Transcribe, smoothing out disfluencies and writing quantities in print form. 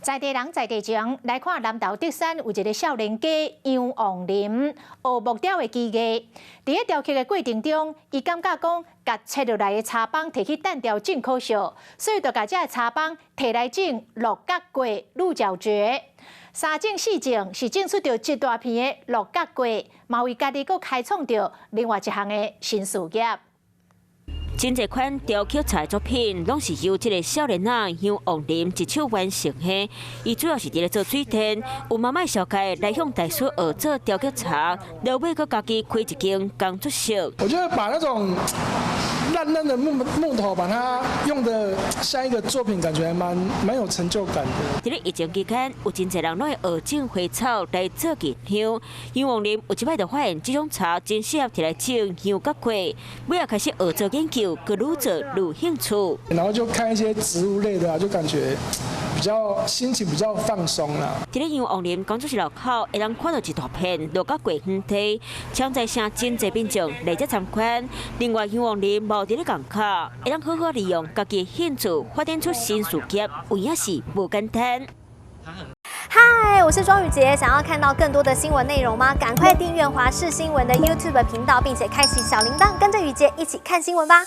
在地人在地情来看南投德山有一个少年家杨王林学木雕的技艺。伫个雕刻的过程中，伊感觉讲，甲切落来的茶帮摕去单雕真可惜，所以就甲这个茶帮摕来整六角龟鹿角蕨。三整四整是整出着一大片的六角龟，嘛为家己佫开创着另外一项的新事业。 真侪款雕刻茶作品，拢是由这个少年仔杨王林一手完成的。伊主要是伫咧做水田，有慢慢小概来向大叔学做雕刻茶，落尾佮家己开一间工作室。我觉得把那种烂烂的木头，把它用的像一个作品，感觉还蛮有成就感的。伫咧疫情期间，有真侪人拢会学种花草来做吉香。杨王林有一摆就发现这种茶真适合摕来整羊角龟，尾也开始学做研究。 个愈做愈有兴趣，然后就看一些植物类的啊，就感觉比较心情比较放松啦。伫咧杨王林工作室路口，会当看到一大片六角龟园地，抢在声真侪民众来这参观。另外，杨王林无伫咧讲卡，会当好好利用家己兴趣，发展出新事业，有影是无简单。 嗨，我是庄宇杰。想要看到更多的新闻内容吗？赶快订阅华视新闻的 YouTube 频道，并且开启小铃铛，跟着宇杰一起看新闻吧。